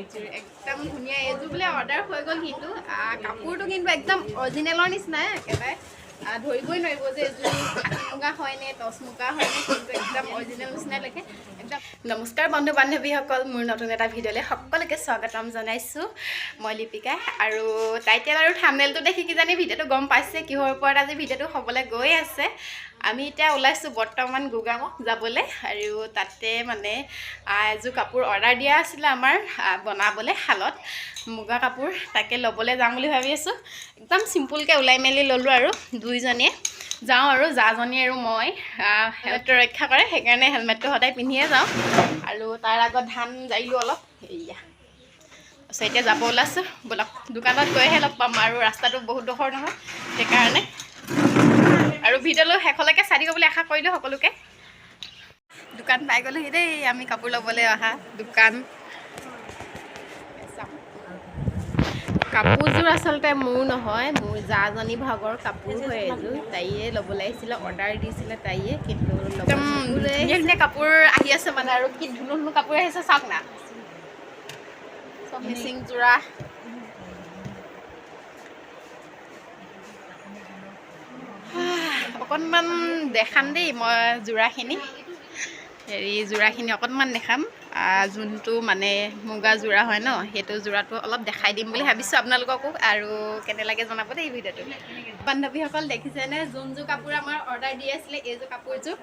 একদম ধুনীয়া এইযোৰ বোলে অৰ্ডাৰ হৈ গ'ল কিন্তু কাপোৰটো কিন্তু একদম অৰিজিনেলৰ নিচিনাই একেবাৰে ধৰিবই নোৱাৰিব যে এইযোৰ হাতী মুগা হয়নে টচ মুগা হয়নে কিন্তু একদম অৰিজিনেল নিচিনাই লাগে একদম। নমস্কাৰ বন্ধু বান্ধৱীসকল, মোৰ নতুন এটা ভিডিঅ'লৈ সকলোকে স্বাগতম জনাইছোঁ। মই লিপিকা আৰু টাইটেল আৰু থাম্বনেইলটো দেখি কিজানি ভিডিঅ'টো গম পাইছে কিহৰ ওপৰত আজি ভিডিঅ'টো হ'বলৈ গৈ আছে। আমি এতিয়া ওলাইছোঁ বৰ্তমান গুগামুখ যাবলৈ আৰু তাতে মানে এযোৰ কাপোৰ অৰ্ডাৰ দিয়া আছিলে আমাৰ বনাবলৈ শালত মুগা কাপোৰ, তাকে ল'বলৈ যাম বুলি ভাবি আছোঁ। একদম চিম্পুলকৈ ওলাই মেলি ল'লোঁ আৰু দুইজনীয়ে যাওঁ আৰু জাজনী আৰু মই হেলমেটটো ৰক্ষা কৰে সেইকাৰণে হেলমেটটো সদায় পিন্ধিয়ে যাওঁ আৰু তাৰ আগত ধান জাৰিলোঁ অলপ এয়া। তাৰপিছত এতিয়া যাব ওলাইছোঁ, ব'লক দোকানত গৈহে লগ পাম আৰু ৰাস্তাটো বহুত ডোখৰ নহয় সেইকাৰণে। আৰু ভিডিঅ'লৈ শেষলৈকে চাই দিব বুলি আশা কৰিলোঁ সকলোকে। দোকান পাই গ'লোহি দেই, আমি কাপোৰ ল'বলৈ অহা দোকান। কাপোৰযোৰ আচলতে মোৰ নহয়, মোৰ জাজনী ভাগৰ কাপোৰ হয় এযোৰ, তাইয়ে ল'বলৈ আহিছিলে, অৰ্ডাৰ দিছিলে তাইয়ে, কিন্তু একদম ধুনীয়া ধুনীয়া কাপোৰ আহি আছে মানে আৰু কি ধুনীয়া ধুনীয়া কাপোৰ আহিছে চাওক না, চব মিচিং যোৰা। অকণমান দেখাম দেই মই যোৰাখিনি, যোৰাখিনি অকণমান দেখাম। যোনটো মানে মুগা যোৰা হয় ন, সেইটো যোৰাটো অলপ দেখাই দিম বুলি ভাবিছোঁ আপোনালোককো, আৰু কেনে লাগে জনাব দেই ভিডিঅ'টো। বান্ধৱীসকল দেখিছেনে যোনযোৰ কাপোৰ আমাৰ অৰ্ডাৰ দি আছিলে, এইযোৰ কাপোৰযোৰ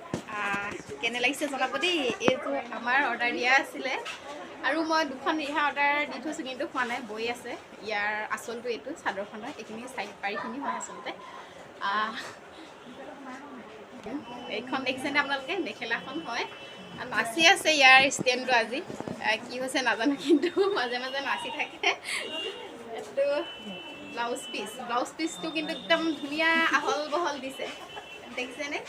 কেনে লাগিছে জনাব দেই। এইযোৰ আমাৰ অৰ্ডাৰ দিয়া আছিলে আৰু মই দুখন ৰিহা অৰ্ডাৰ দি থৈছোঁ কিন্তু হোৱা নাই, বৈ আছে। ইয়াৰ আচলটো এইটো চাদৰখনৰ, এইখিনি চাইড পাৰিখিনি হয় আচলতে। এইখন দেখিছেনে আপোনালোকে, মেখেলাখন হয়। নাচি আছে ইয়াৰ ষ্টেণ্ডটো আজি, কি হৈছে নাজানো কিন্তু মাজে মাজে নাচি থাকে। এইটো ব্লাউজ পিচটো কিন্তু একদম ধুনীয়া আহল বহল দিছে, দেখিছেনে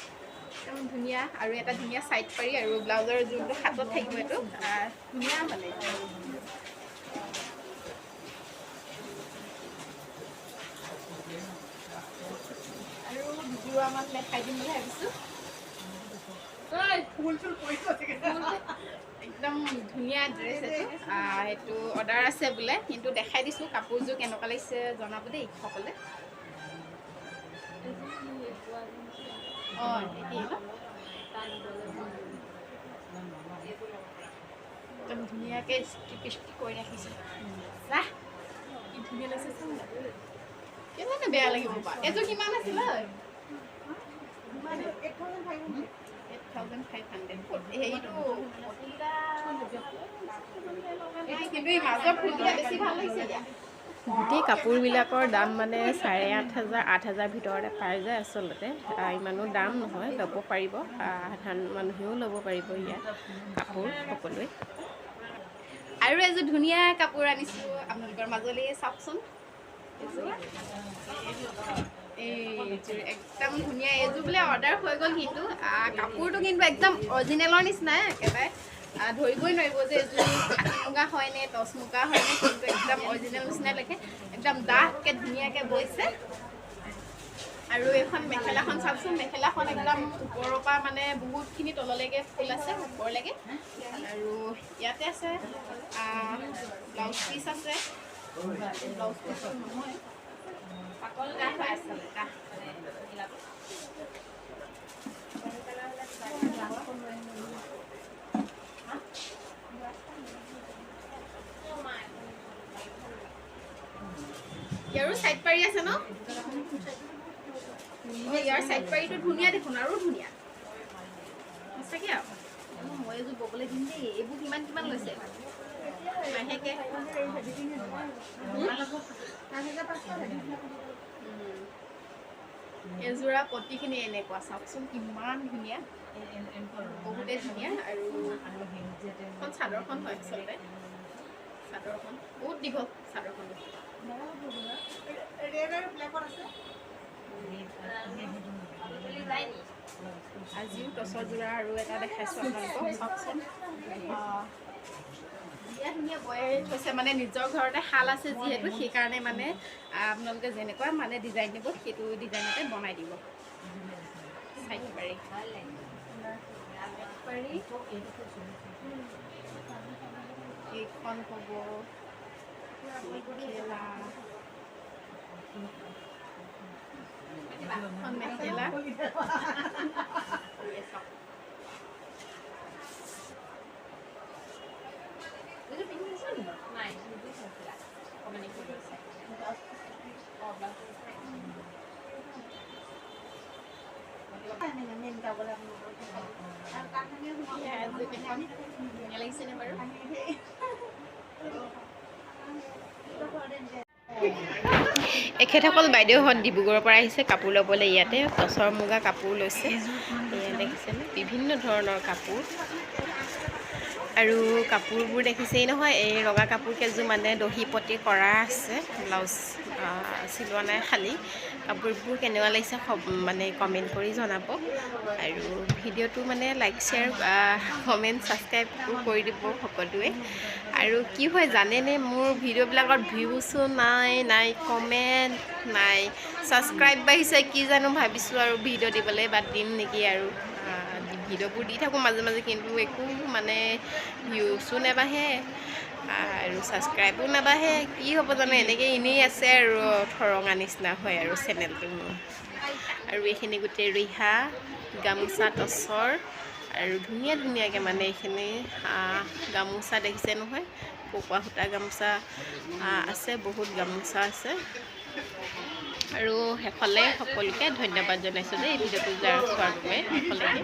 একদম ধুনীয়া। আৰু এটা ধুনীয়া চাইড পাৰি আৰু ব্লাউজৰ যোনটো হাতত থাকিব এইটো ধুনীয়া মানে। আৰু দুযোৰামান দেখাই দিম বুলি ভাবিছোঁ। একদম ধুনীয়া ড্ৰেছ এইটো, সেইটো অৰ্ডাৰ আছে বোলে, কিন্তু দেখাই দিছোঁ কাপোৰযোৰ কেনেকুৱা লাগিছে জনাব দেই সকলোৱে। অঁ একদম ধুনীয়াকৈ ষ্ট্ৰিপি কৰি ৰাখিছে, চাহ কি ধুনীয়া লাগিছে চাওঁ না, কেনেকৈ বেয়া লাগিব বাৰু। এইযোৰ কিমান আছিলে? 8,500। হেৰিটো কিন্তু এই মাজৰ ফুলকেইটা বেছি ভাল লাগিছে এতিয়া। গোটেই কাপোৰবিলাকৰ দাম মানে 8,500 8,000 ভিতৰতে পাই যায় আচলতে, ইমানো দাম নহয়, ল'ব পাৰিব, সাধাৰণ মানুহেও ল'ব পাৰিব ইয়াত কাপোৰ সকলোৱে। আৰু এযোৰ ধুনীয়া কাপোৰ আনিছোঁ আপোনালোকৰ মাজলৈ, চাওকচোন। এইযোৰ একদম ধুনীয়া, এইযোৰ বোলে অৰ্ডাৰ হৈ গ'ল কিন্তু কাপোৰটো কিন্তু একদম অৰিজিনেলৰ নিচিনাই একেবাৰে ধৰিবই নোৱাৰিব যে এইযোৰ হাতী মুগা হয়নে টচ মুগা হয়নে কিন্তু একদম অৰিজিনেল নিচিনাই লাগে। একদম ডাঠকৈ ধুনীয়াকৈ বৈছে। আৰু এইখন মেখেলাখন চাওকচোন, মেখেলাখন একদম ওপৰৰ পৰা মানে বহুতখিনি তললৈকে ফুল আছে ওপৰলৈকে। আৰু ইয়াতে আছে ব্লাউজ পিচ আছে, ব্লাউজ পিচ নহয় পাতল ডাঠ হৈ আছে। ইয়াৰো চাইড পাৰি আছে ন, ইয়াৰ চাইড পাৰিটো ধুনীয়া দেখোন, আৰু ধুনীয়া সঁচাকৈ। আৰু মই এযোৰ ববলৈ দিম দেই। এইবোৰ কিমান কিমান লৈছে মাহেকে? এযোৰা পতিখিনি এনেকুৱা চাওকচোন, কিমান ধুনীয়া, বহুতেই ধুনীয়া। আৰু এখন চাদৰখন হয় আচলতে, চাদৰখন বহুত দীঘল, চাদৰখন আজিও টচৰ যোৰা আৰু এটা দেখাইছোঁ আপোনালোকক, চাওকচোন। ধুনীয়া ধুনীয়া বৈ থৈছে, মানে নিজৰ ঘৰতে শাল আছে যিহেতু, সেইকাৰণে মানে আপোনালোকে যেনেকুৱা মানে ডিজাইন দিব সেইটো ডিজাইনতে বনাই দিব। চাইড পাৰি এইখন হ'ব মেখেলা এখেতসকল বাইদেউহঁত ডিব্ৰুগড়ৰ পৰা আহিছে কাপোৰ ল'বলৈ ইয়াতে টচৰ মুগা কাপোৰ লৈছে এয়া দেখিছেনে বিভিন্ন ধৰণৰ কাপোৰ আৰু কাপোৰবোৰ দেখিছেই নহয় এই ৰঙা কাপোৰ কেইযোৰ মানে দহি পটি কৰা আছে ব্লাউজ চিলোৱা নাই খালী কাপোৰবোৰ কেনেকুৱা লাগিছে মানে কমেণ্ট কৰি জনাব আৰু ভিডিঅ'টো মানে লাইক শ্বেয়াৰ কমেণ্ট ছাবস্ক্ৰাইবটো কৰি দিব সকলোৱে আৰু কি হয় জানেনে মোৰ ভিডিঅ'বিলাকত ভিউছো নাই কমেণ্ট নাই ছাবস্ক্ৰাইব বাঢ়িছে কি জানো ভাবিছোঁ আৰু ভিডিঅ' দিবলৈ বাদ দিম নেকি আৰু ভিডিঅ'বোৰ দি থাকোঁ মাজে মাজে কিন্তু একো মানে ভিউছো নাবাঢ়ে আৰু ছাবস্ক্ৰাইবো নাবাঢ়ে কি হ'ব জানো এনেকৈ এনেই আছে আৰু ঠৰঙা নিচিনা হয় আৰু চেনেলটো মোৰ আৰু এইখিনি গোটেই ৰিহা গামোচা টচৰ আৰু ধুনীয়াকৈ মানে এইখিনি গামোচা দেখিছে নহয় পকোৱা সূতা গামোচা আছে বহুত গামোচা আছে আৰু শেষলৈ সকলোকে ধন্যবাদ জনাইছোঁ দেই ভিডিঅ'টো চোৱাৰ বাবে শেষলৈকে